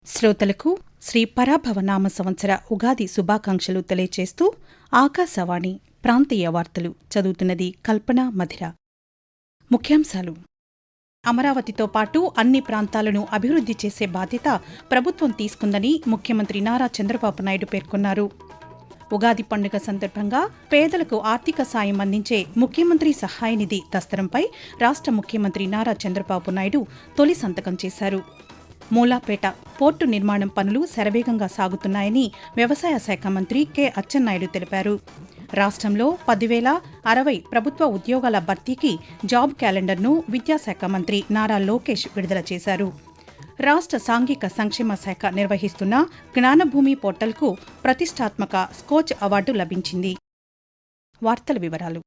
శ్రోతలకు శ్రీ పరాభవనామ సంవత్సర ఉగాది శుభాకాంక్షలు తెలియచేస్తూ ఆకాశవాణి ప్రాంతీయ వార్తలు చదువుతున్నది కల్పన మధిర. ముఖ్యాంశాలు: అమరావతితో పాటు అన్ని ప్రాంతాలను అభివృద్ధి చేసే బాధ్యత ప్రభుత్వం తీసుకుందని ముఖ్యమంత్రి నారా చంద్రబాబు నాయుడు పేర్కొన్నారు. ఉగాది పండుగ సందర్భంగా పేదలకు ఆర్థిక సాయం అందించే ముఖ్యమంత్రి సహాయ నిధి దస్త్రంపై రాష్ట్ర ముఖ్యమంత్రి నారా చంద్రబాబు నాయుడు తొలి సంతకం చేశారు. మూలాపేట పోర్టు నిర్మాణం పనులు శరవేగంగా సాగుతున్నాయని వ్యవసాయ శాఖ మంత్రి కె అచ్చెన్నాయుడు తెలిపారు. రాష్ట్రంలో 10,060 ప్రభుత్వ ఉద్యోగాల భర్తీకి జాబ్ క్యాలెండర్ను విద్యాశాఖ మంత్రి నారా లోకేష్ విడుదల చేశారు. రాష్ట్ర సాంఘిక సంక్షేమ శాఖ నిర్వహిస్తున్న జ్ఞానభూమి పోర్టల్కు ప్రతిష్టాత్మక స్కోచ్ అవార్డు లభించింది. వార్తల వివరాలు: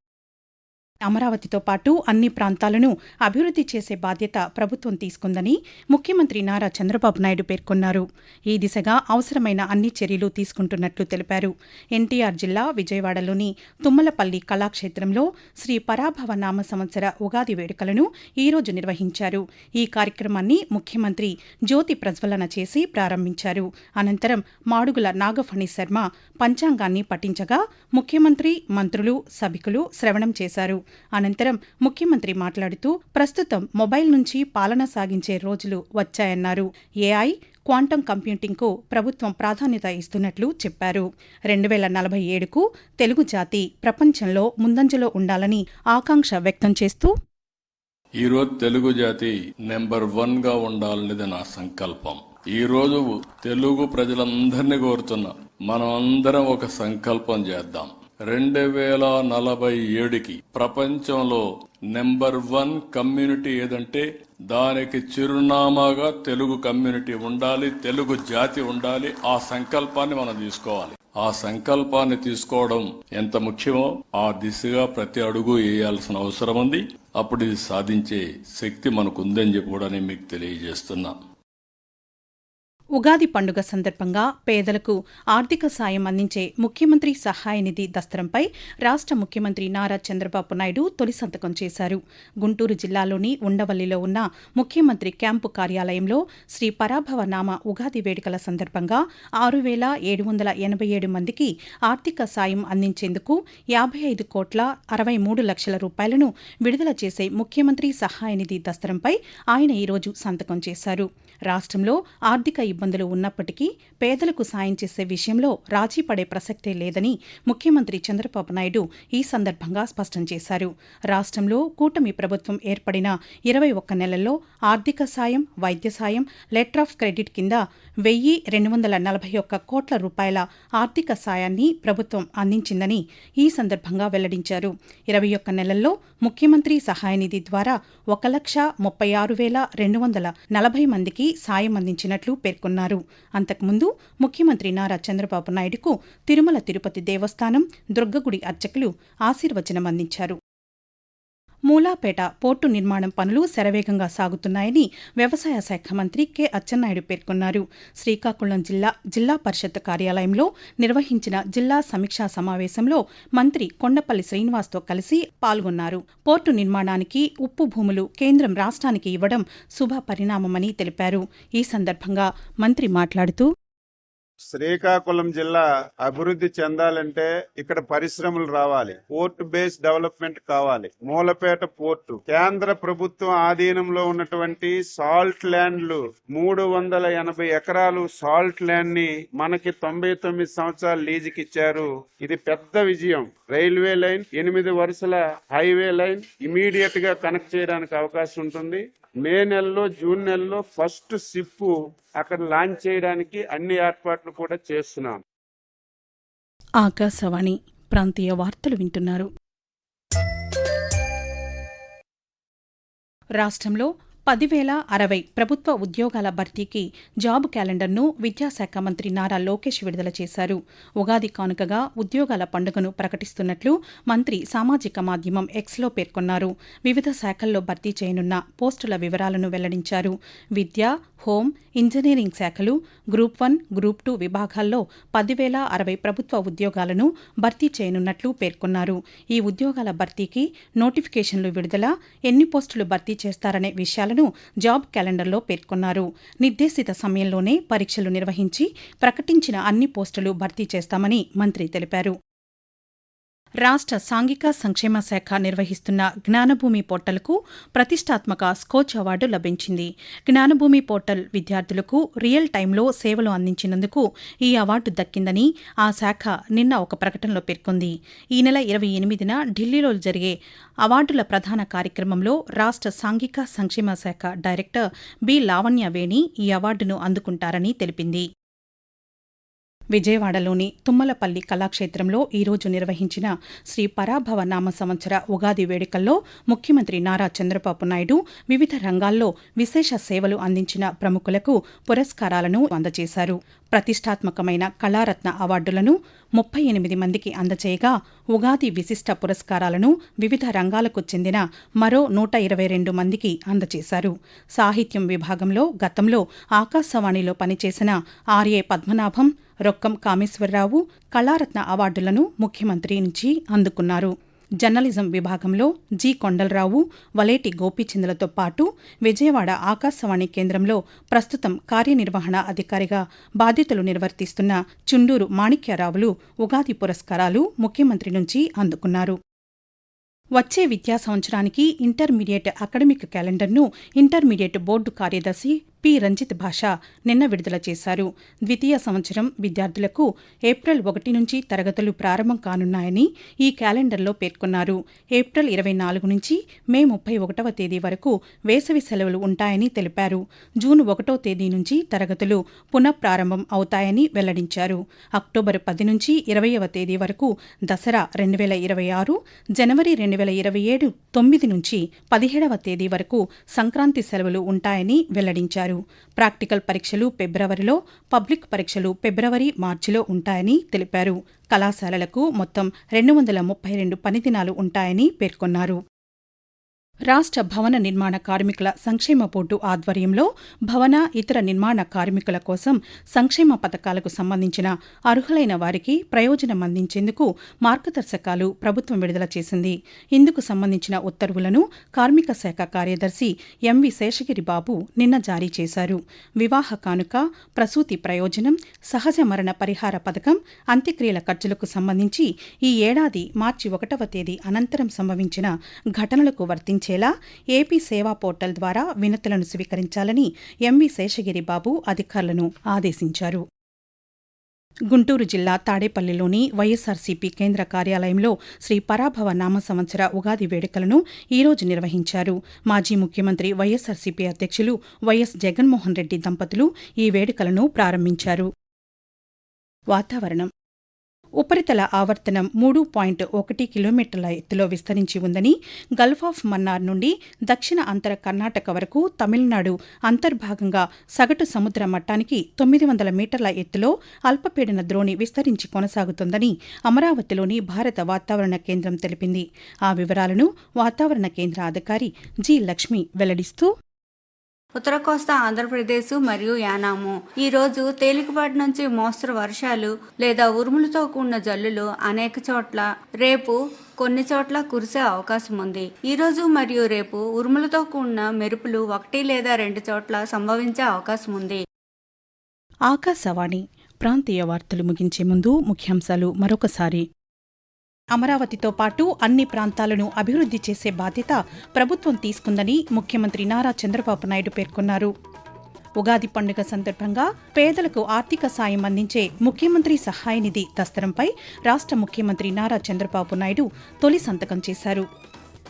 అమరావతితో పాటు అన్ని ప్రాంతాలను అభివృద్ధి చేసే బాధ్యత ప్రభుత్వం తీసుకుందని ముఖ్యమంత్రి నారా చంద్రబాబు నాయుడు పేర్కొన్నారు. ఈ దిశగా అవసరమైన అన్ని చర్యలు తీసుకుంటున్నట్లు తెలిపారు. ఎన్టీఆర్ జిల్లా విజయవాడలోని తుమ్మలపల్లి కళాక్షేత్రంలో శ్రీ పరాభవనామ సంవత్సర ఉగాది వేడుకలను ఈరోజు నిర్వహించారు. ఈ కార్యక్రమాన్ని ముఖ్యమంత్రి జ్యోతి ప్రజ్వలన చేసి ప్రారంభించారు. అనంతరం మాడుగుల నాగఫణి శర్మ పంచాంగాన్ని పఠించగా ముఖ్యమంత్రి, మంత్రులు, సభికులు శ్రవణం చేశారు. అనంతరం ముఖ్యమంత్రి మాట్లాడుతూ ప్రస్తుతం మొబైల్ నుంచి పాలన సాగించే రోజులు వచ్చాయన్నారు. ఏఐ, క్వాంటం కంప్యూటింగ్కు ప్రభుత్వం ప్రాధాన్యత ఇస్తున్నట్లు చెప్పారు. 2047కు తెలుగు జాతి ప్రపంచంలో ముందంజలో ఉండాలని ఆకాంక్ష వ్యక్తం చేస్తూ, ఈరోజు తెలుగు జాతి నెంబర్ 1గా ఉండాలనేది నా సంకల్పం. ఈరోజు తెలుగు ప్రజలందరినీ కోరుతున్నా, మనం అందరం ఒక సంకల్పం చేద్దాం. 2047కి ప్రపంచంలో నెంబర్ 1 కమ్యూనిటీ ఏదంటే దానికి చిరునామాగా తెలుగు కమ్యూనిటీ ఉండాలి, తెలుగు జాతి ఉండాలి. ఆ సంకల్పాన్ని మనం తీసుకోవాలి. ఆ సంకల్పాన్ని తీసుకోవడం ఎంత ముఖ్యమో ఆ దిశగా ప్రతి అడుగు వేయాల్సిన అవసరం ఉంది. అప్పుడు ఇది సాధించే శక్తి మనకుందని చెప్పి కూడా నేను మీకు తెలియజేస్తున్నా. ఉగాది పండుగ సందర్భంగా పేదలకు ఆర్థిక సాయం అందించే ముఖ్యమంత్రి సహాయ నిధి దస్త్రంపై రాష్ట్ర ముఖ్యమంత్రి నారా చంద్రబాబు నాయుడు తొలి సంతకం చేశారు. గుంటూరు జిల్లాలోని ఉండవల్లిలో ఉన్న ముఖ్యమంత్రి క్యాంపు కార్యాలయంలో శ్రీ పరాభవనామ ఉగాది వేడుకల సందర్భంగా 6,787 మందికి ఆర్థిక సాయం అందించేందుకు 55,63 లక్షల రూపాయలను విడుదల చేసే ముఖ్యమంత్రి సహాయ నిధి దస్త్రంపై ఆయన ఈరోజు సంతకం చేశారు. రాష్ట్రంలో ఆర్థిక ఇబ్బందులు ఉన్నప్పటికీ పేదలకు సాయం చేసే విషయంలో రాజీ పడే ప్రసక్తే లేదని ముఖ్యమంత్రి చంద్రబాబు నాయుడు ఈ సందర్భంగా స్పష్టం చేశారు. రాష్ట్రంలో కూటమి ప్రభుత్వం ఏర్పడిన 21 నెలల్లో ఆర్థిక సాయం, వైద్య సాయం, లెటర్ ఆఫ్ క్రెడిట్ కింద 1,241 కోట్ల రూపాయల ఆర్థిక సాయాన్ని ప్రభుత్వం అందించిందని ఈ సందర్భంగా వెల్లడించారు. 21 నెలల్లో ముఖ్యమంత్రి సహాయ నిధి ద్వారా 1,36,240 మందికి సాయం అందించినట్లు పేర్కొన్నారు. అంతకుముందు ముఖ్యమంత్రి నారా చంద్రబాబు నాయుడుకు తిరుమల తిరుపతి దేవస్థానం, దుర్గగుడి అర్చకులు ఆశీర్వచనం అందించారు. మూలాపేట పోర్టు నిర్మాణం పనులు శరవేగంగా సాగుతున్నాయని వ్యవసాయ శాఖ మంత్రి కె అచ్చెన్నాయుడు పేర్కొన్నారు. శ్రీకాకుళం జిల్లా పరిషత్ కార్యాలయంలో నిర్వహించిన జిల్లా సమీక్షా సమావేశంలో మంత్రి కొండపల్లి శ్రీనివాస్తో కలిసి పాల్గొన్నారు. పోర్టు నిర్మాణానికి ఉప్పు భూములు కేంద్రం రాష్ట్రానికి ఇవ్వడం శుభ పరిణామమని తెలిపారు. ఈ సందర్భంగా మంత్రి మాట్లాడుతూ, శ్రీకాకుళం జిల్లా అభివృద్ధి చెందాలంటే ఇక్కడ పరిశ్రమలు రావాలి, పోర్ట్ బేస్ డెవలప్మెంట్ కావాలి. మూలపేట పోర్టు కేంద్ర ప్రభుత్వం ఆధీనంలో ఉన్నటువంటి సాల్ట్ ల్యాండ్లు 380 ఎకరాలు సాల్ట్ ల్యాండ్ ని మనకి 99 సంవత్సరాలు లీజుకి ఇచ్చారు. ఇది పెద్ద విజయం. రైల్వే లైన్, 8 వరుసల హైవే లైన్ ఇమీడియట్ గా కనెక్ట్ చేయడానికి అవకాశం ఉంటుంది. మే నెలలో, జూన్ నెలలో ఫస్ట్ షిప్ అక్కడ లాంచ్ చేయడానికి అన్ని ఏర్పాట్లు కూడా చేస్తున్నాం. ఆకాశవాణి ప్రాంతీయ వార్తలు వింటున్నారు. రాష్ట్రంలో 10,060 ప్రభుత్వ ఉద్యోగాల భర్తీకి జాబ్ క్యాలెండర్ను విద్యాశాఖ మంత్రి నారా లోకేష్ విడుదల చేశారు. ఉగాది కానుకగా ఉద్యోగాల పండుగను ప్రకటిస్తున్నట్లు మంత్రి సామాజిక మాధ్యమం ఎక్స్లో పేర్కొన్నారు. వివిధ శాఖల్లో భర్తీ చేయనున్న పోస్టుల వివరాలను వెల్లడించారు. విద్య, హోం, ఇంజనీరింగ్ శాఖలు, గ్రూప్ 1, గ్రూప్ 2 విభాగాల్లో 10,060 ప్రభుత్వ ఉద్యోగాలను భర్తీ చేయనున్నట్లు పేర్కొన్నారు. ఈ ఉద్యోగాల భర్తీకి నోటిఫికేషన్లు విడుదల, ఎన్ని పోస్టులు భర్తీ చేస్తారనే విషయాలను జాబ్ క్యాలెండర్లో పేర్కొన్నారు. నిర్దేశిత సమయంలోనే పరీక్షలు నిర్వహించి ప్రకటించిన అన్ని పోస్టులు భర్తీ చేస్తామని మంత్రి తెలిపారు. రాష్ట్ర సాంఘిక సంక్షేమ శాఖ నిర్వహిస్తున్న జ్ఞానభూమి పోర్టల్కు ప్రతిష్టాత్మక స్కోచ్ అవార్డు లభించింది. జ్ఞానభూమి పోర్టల్ విద్యార్థులకు రియల్ టైంలో సేవలు అందించినందుకు ఈ అవార్డు దక్కిందని ఆ శాఖ నిన్న ఒక ప్రకటనలో పేర్కొంది. ఈ నెల 28న ఢిల్లీలో జరిగే అవార్డుల ప్రధాన కార్యక్రమంలో రాష్ట్ర సాంఘిక సంక్షేమ శాఖ డైరెక్టర్ బి లావణ్యవేణి ఈ అవార్డును అందుకుంటారని తెలిపింది. విజయవాడలోని తుమ్మలపల్లి కళాక్షేత్రంలో ఈరోజు నిర్వహించిన శ్రీ పరాభవ నామ సంవత్సర ఉగాది వేడుకల్లో ముఖ్యమంత్రి నారా చంద్రబాబు నాయుడు వివిధ రంగాల్లో విశేష సేవలు అందించిన ప్రముఖులకు పురస్కారాలను అందజేశారు. ప్రతిష్టాత్మకమైన కళారత్న అవార్డులను 38 మందికి అందజేయగా ఉగాది విశిష్ట పురస్కారాలను వివిధ రంగాలకు చెందిన మరో 122 మందికి అందజేశారు. సాహిత్యం విభాగంలో గతంలో ఆకాశవాణిలో పనిచేసిన ఆర్ఏ పద్మనాభం, రొక్కం కామేశ్వరరావు కళారత్న అవార్డులను ముఖ్యమంత్రి నుంచి అందుకున్నారు. జర్నలిజం విభాగంలో జి కొండలరావు, వలేటి గోపీచంద్లతో పాటు విజయవాడ ఆకాశవాణి కేంద్రంలో ప్రస్తుతం కార్యనిర్వహణ అధికారిగా బాధ్యతలు నిర్వర్తిస్తున్న చుండూరు మాణిక్యరావులు ఉగాది పురస్కారాలు ముఖ్యమంత్రి నుంచి అందుకున్నారు. వచ్చే విద్యా సంవత్సరానికి ఇంటర్మీడియట్ అకాడమిక్ క్యాలెండర్ను ఇంటర్మీడియట్ బోర్డు కార్యదర్శి పి రంజిత్ భాష నిన్న విడుదల చేశారు. ద్వితీయ సంవత్సరం విద్యార్థులకు ఏప్రిల్ 1 నుంచి తరగతులు ప్రారంభం కానున్నాయని ఈ క్యాలెండర్లో పేర్కొన్నారు. ఏప్రిల్ 24 నుంచి మే 31వ తేదీ వరకు వేసవి సెలవులు ఉంటాయని తెలిపారు. జూన్ 1వ తేదీ నుంచి తరగతులు పునఃప్రారంభం అవుతాయని వెల్లడించారు. అక్టోబర్ 10 నుంచి 20వ తేదీ వరకు దసరా 2026, జనవరి 2027 9 నుంచి 17వ తేదీ వరకు సంక్రాంతి సెలవులు ఉంటాయని వెల్లడించారు. ప్రాక్టికల్ పరీక్షలు ఫిబ్రవరిలో, పబ్లిక్ పరీక్షలు ఫిబ్రవరి, మార్చిలో ఉంటాయని తెలిపారు. కళాశాలలకు మొత్తం 232 పనిదినాలు ఉంటాయని పేర్కొన్నారు. రాష్ట్ర భవన నిర్మాణ కార్మికుల సంక్షేమ బోర్డు ఆధ్వర్యంలో భవన, ఇతర నిర్మాణ కార్మికుల కోసం సంక్షేమ పథకాలకు సంబంధించిన అర్హులైన వారికి ప్రయోజనం అందించేందుకు మార్గదర్శకాలు ప్రభుత్వం విడుదల చేసింది. ఇందుకు సంబంధించిన ఉత్తర్వులను కార్మిక శాఖ కార్యదర్శి ఎంవి శేషగిరి బాబు నిన్న జారీ చేశారు. వివాహ కానుక, ప్రసూతి ప్రయోజనం, సహజ మరణ పరిహార పథకం, అంత్యక్రియల ఖర్చులకు సంబంధించి ఈ ఏడాది మార్చి 1వ తేదీ అనంతరం సంభవించిన ఘటనలకు వర్తించేలా ఏపీ సేవా పోర్టల్ ద్వారా వినతులను స్వీకరించాలని ఎంవి శేషగిరి బాబు అధికారులను ఆదేశించారు. గుంటూరు జిల్లా తాడేపల్లిలోని వైఎస్సార్సీపీ కేంద్ర కార్యాలయంలో శ్రీ పరాభవ నామ సంవత్సర ఉగాది వేడుకలను ఈరోజు నిర్వహించారు. మాజీ ముఖ్యమంత్రి వైఎస్సార్సీపీ అధ్యక్షులు వైఎస్ జగన్మోహన్ రెడ్డి దంపతులు ఈ వేడుకలను ప్రారంభించారు. వాతావరణం. ఉపరితల ఆవర్తనం 3.1 కిలోమీటర్ల ఎత్తులో విస్తరించి ఉందని, గల్ఫ్ ఆఫ్ మన్నార్ నుండి దక్షిణ అంతర కర్ణాటక వరకు తమిళనాడు అంతర్భాగంగా సగటు సముద్ర మట్టానికి 900 మీటర్ల ఎత్తులో అల్పపీడన ద్రోణి విస్తరించి కొనసాగుతోందని అమరావతిలోని భారత వాతావరణ కేంద్రం తెలిపింది. ఆ వివరాలను వాతావరణ కేంద్ర అధికారి జి లక్ష్మి వెల్లడిస్తూ, ఉత్తర కోస్తా ఆంధ్రప్రదేశ్ మరియు యానాము ఈ రోజు తేలికపాటి నుంచి మోస్తరు వర్షాలు లేదా ఉరుములతో కూడిన జల్లులు అనేక చోట్ల, రేపు కొన్ని చోట్ల కురిసే అవకాశం ఉంది. ఈ రోజు మరియు రేపు ఉరుములతో కూడిన మెరుపులు 1 లేదా 2 చోట్ల సంభవించే అవకాశం ఉంది. ఆకాశవాణి ప్రాంతీయ వార్తలు ముగించే ముందు ముఖ్యాంశాలు మరొకసారి. అమరావతితో పాటు అన్ని ప్రాంతాలను అభివృద్ధి చేసే బాధ్యత ప్రభుత్వం తీసుకుందని ముఖ్యమంత్రి నారా చంద్రబాబు నాయుడు పేర్కొన్నారు. ఉగాది పండుగ సందర్భంగా పేదలకు ఆర్థిక సాయం అందించే ముఖ్యమంత్రి సహాయ నిధి దస్తరంపై రాష్ట్ర ముఖ్యమంత్రి నారా చంద్రబాబు నాయుడు తొలి సంతకం చేశారు.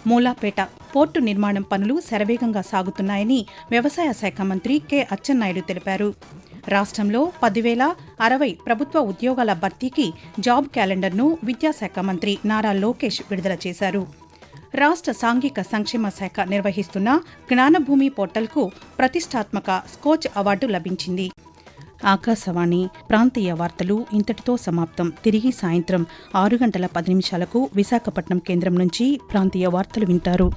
మూలాపేట పోర్టు నిర్మాణం పనులు శరవేగంగా సాగుతున్నాయని వ్యవసాయ శాఖ మంత్రి కె అచ్చెన్నాయుడు తెలిపారు. రాష్ట్రంలో 10,060 ప్రభుత్వ ఉద్యోగాల భర్తీకి జాబ్ క్యాలెండర్ను విద్యాశాఖ మంత్రి నారా లోకేష్ విడుదల చేశారు. రాష్ట్ర సాంఘిక సంక్షేమ శాఖ నిర్వహిస్తున్న జ్ఞానభూమి పోర్టల్కు ప్రతిష్టాత్మక స్కోచ్ అవార్డు లభించింది. ఆకాశవాణి ప్రాంతీయ వార్తలు ఇంతటితో సమాప్తం. తిరిగి సాయంత్రం 6 గంటల 10 నిమిషాలకు విశాఖపట్నం కేంద్రం నుంచి ప్రాంతీయ వార్తలు వింటారు.